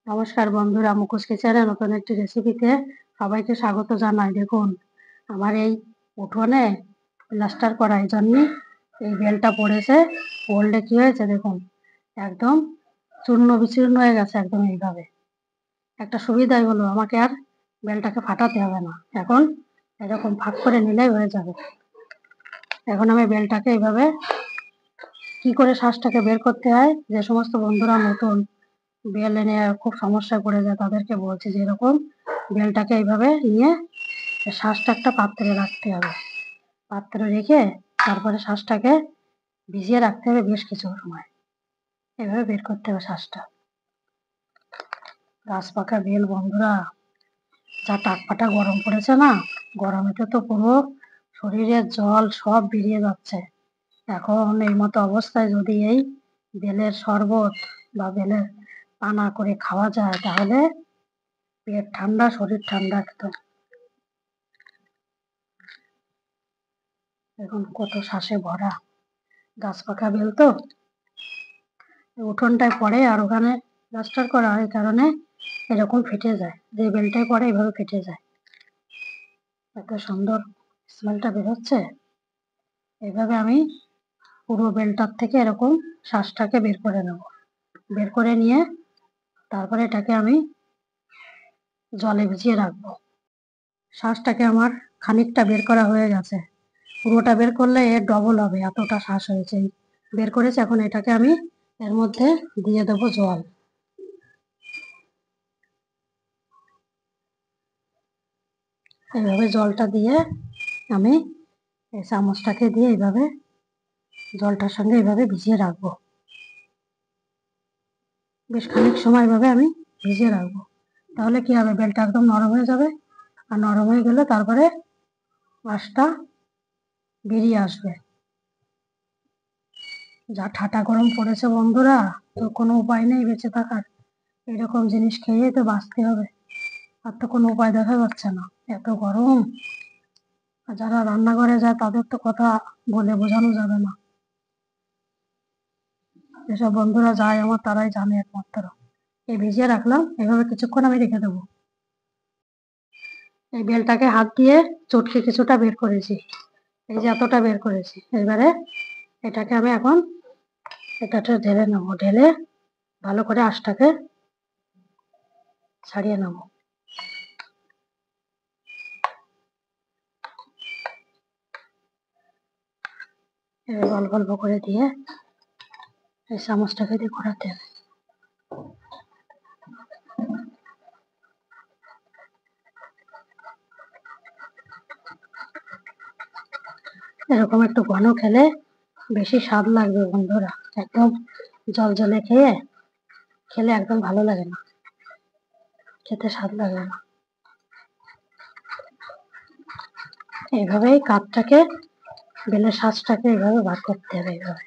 নমস্কার বন্ধুরা, মুখোশ কিচেনে নতুন একটি রেসিপিতে সবাইকে স্বাগত জানাই। দেখুন, আমার এই উঠোনে প্লাস্টার করা, এই জন্যই এই বেলটা পড়েছে। পড়লে কি হয়েছে দেখুন, একদম চূর্ণ বিচূর্ণ হয়ে গেছে একদম এইভাবে। একটা সুবিধাই হলো, আমাকে আর বেলটাকে ফাটাতে হবে না। এখন এরকম ফাঁক করে নিলেই হয়ে যাবে। এখন আমি বেলটাকে এইভাবে কি করে শ্বাসটাকে বের করতে হয়, যে সমস্ত বন্ধুরা নতুন বেল এনে খুব সমস্যায় পড়ে যায় তাদেরকে বলছি যে এরকম বেলটাকে এইভাবে নিয়ে শ্বাসটা একটা পাত্রে রাখতে হবে। পাত্রে রেখে তারপরে শ্বাসটাকে ভিজিয়ে রাখতে হবে বেশ কিছু সময়। এইভাবে বের করতে হবে শ্বাসটা। গাছ পাকা বেল বন্ধুরা, যা টাকপাটা গরম পড়েছে না, গরমেতে তো পুরো শরীরের জল সব বেরিয়ে যাচ্ছে। এখন এই মতো অবস্থায় যদি এই বেলের শরবত বা বেলের পানা করে খাওয়া যায় তাহলে পেট ঠান্ডা, শরীর ঠান্ডা একদম। এখন কত শ্বাসে ভরা, গাছ পাকা বেল তো উঠোনটায় পড়ে, আর ওখানে প্লাস্টার করা হয়, কারণে এরকম ফেটে যায়। যে বেলটায় পড়ে এইভাবে ফেটে যায়। এত সুন্দর স্মেলটা বেরোচ্ছে। এইভাবে আমি পুরো বেলটার থেকে এরকম শ্বাসটাকে বের করে নেব। বের করে নিয়ে তারপরে এটাকে আমি জলে ভিজিয়ে রাখবো। শ্বাসটাকে আমার খানিকটা বের করা হয়ে গেছে। পুরোটা বের করলে এর ডবল হবে, এতটা শ্বাস হয়েছে। বের করেছি, এখন এটাকে আমি এর মধ্যে দিয়ে দেবো জল। এইভাবে জলটা দিয়ে আমি এই চামচটাকে দিয়ে এইভাবে জলটার সঙ্গে এইভাবে ভিজিয়ে রাখবো। বেশ খানিক সময় এইভাবে আমি ভিজিয়ে রাখবো। তাহলে কি হবে, বেলটা একদম নরম হয়ে যাবে। আর নরম হয়ে গেলে তারপরে আঁশটা বেরিয়ে আসবে। যা ঠাটা গরম পড়েছে বন্ধুরা, তো কোনো উপায় নেই বেঁচে থাকার। এরকম জিনিস খেয়েই তো বাঁচতে হবে, আর তো কোনো উপায় দেখা যাচ্ছে না, এত গরম। আর যারা রান্নাঘরে যায় তাদের তো কথা বলে বোঝানো যাবে না। যেসব বন্ধুরা যায় আমার, তারাই জানে একমাত্র। এই ভিজিয়ে রাখলাম, এভাবে কিছুক্ষণ আমি রেখে দেবো। এই বেলটাকে হাত দিয়ে চটকে কিছুটা বের করেছি, এই যে এতটা বের করেছি। এবারে এটাকে আমি এখন এটাতে ঢেলে নেবো। ঢেলে ভালো করে আঁশটাকে ছাড়িয়ে নেবো। এবার অল্প অল্প করে দিয়ে এই চামচটাকে দিয়ে ঘোরাতে হবে। এরকম একটু ঘন খেলে বেশি স্বাদ লাগবে বন্ধুরা। একদম জল জলে খেলে একদম ভালো লাগে না, খেতে স্বাদ লাগে না। এইভাবেই কাপটাকে, বেলের শ্বাসটাকে এইভাবে বার করতে হবে। এইভাবে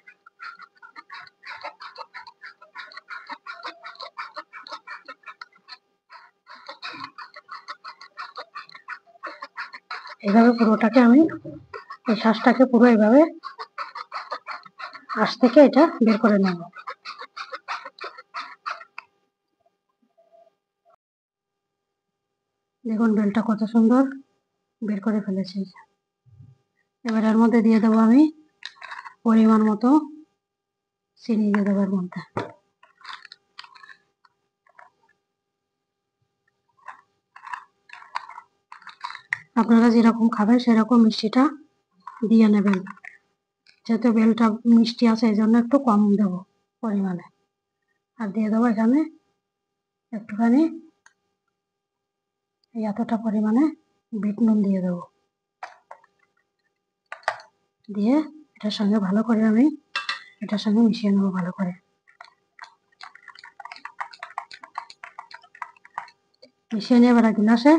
এইভাবে পুরোটাকে আমি এই শ্বাসটাকে পুরো এইভাবে আঁশ থেকে এটা বের করে নেব। দেখুন বেলটা কত সুন্দর বের করে ফেলেছি। এবার এর মধ্যে দিয়ে দেবো আমি পরিমাণ মতো চিনি, দিয়ে দেবো এর মধ্যে। আপনারা যেরকম খাবেন সেরকম মিষ্টিটা দিয়ে নেবেন। যেহেতু বেলটা মিষ্টি আছে এই জন্য একটু কম দেবো পরিমাণে। আর দিয়ে দেবো এখানে একটুখানি এতটা পরিমাণে বিট নুন দিয়ে দেবো। দিয়ে এটার সঙ্গে ভালো করে আমি এটার সঙ্গে মিশিয়ে নেবো ভালো করে। মিশিয়ে নিয়ে এবার গ্লাসে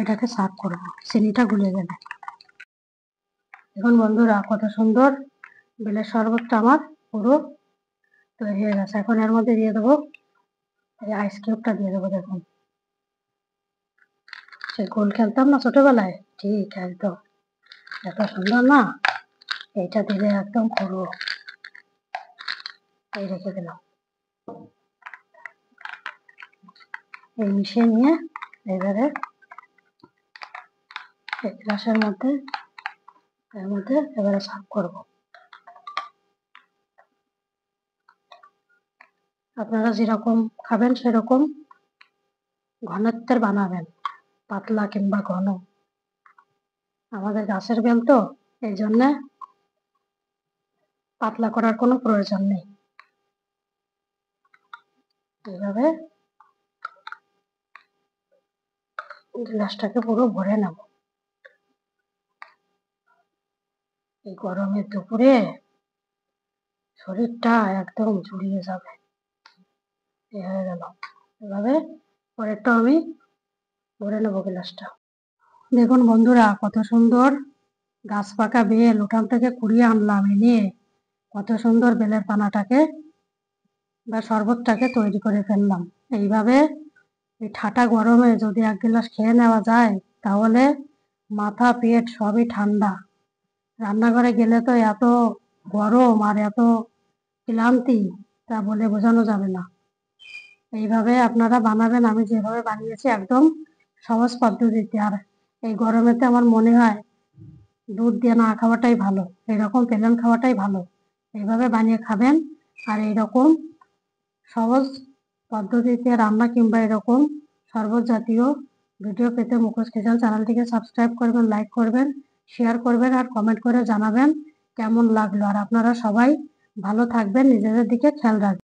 এটাকে সার্ভ করবো, চিনিটা গুলে গেলে। এখন বন্ধুরা কত সুন্দর বেলের শরবতটা আমার পুরো তৈরি হয়ে গেছে। এখন এর মধ্যে দিয়ে দেবো এই আইস কিউবটা দিয়ে দেবো। দেখুন, সে গোল খেলতাম না ছোটবেলায়, ঠিক একদম এত সুন্দর না। এইটা দিলে একদম পুরো এই রেখে দিলাম। এই মিশিয়ে নিয়ে এবারে এই গ্লাসের মধ্যে এর মধ্যে এবারে সার্ভ করব। আপনারা যেরকম খাবেন সেরকম ঘনত্বের বানাবেন, পাতলা কিংবা ঘন। আমাদের গাছের বেল তো, এই জন্যে পাতলা করার কোনো প্রয়োজন নেই। এইভাবে গ্লাসটাকে পুরো ভরে নেব। এই গরমের দুপুরে শরীরটা একদম জুড়িয়ে যাবে। এ হয়ে গেল। এভাবে পরেরটা আমি ভরে নেব গ্লাসটা। দেখুন বন্ধুরা, কত সুন্দর গাছ পাকা বেল উঠান থেকে কুড়িয়ে আনলাম, এনে কত সুন্দর বেলের পানাটাকে বা শরবতটাকে তৈরি করে ফেললাম। এইভাবে এই ঠাটা গরমে যদি এক গ্লাস খেয়ে নেওয়া যায় তাহলে মাথা পেট সবই ঠান্ডা। রান্নাঘরে গেলে তো এত গরম আর এত ক্লান্তি, তা বলে বোঝানো যাবে না। এইভাবে আপনারা বানাবেন, আমি যেভাবে বানিয়েছি একদম সহজ পদ্ধতিতে। আর এই গরমেতে আমার মনে হয় দুধ দিয়ে না খাওয়াটাই ভালো, এরকম প্লেন খাওয়াটাই ভালো। এইভাবে বানিয়ে খাবেন। আর এইরকম সহজ পদ্ধতিতে রান্না কিংবা এরকম শরবত জাতীয় ভিডিও পেতে মুখোশ কিচেন চ্যানেলটিকে সাবস্ক্রাইব করবেন, লাইক করবেন, শেয়ার করবেন আর কমেন্ট করে জানাবেন কেমন লাগলো। আর আপনারা সবাই ভালো থাকবেন, নিজেদের দিকে খেয়াল রাখবেন।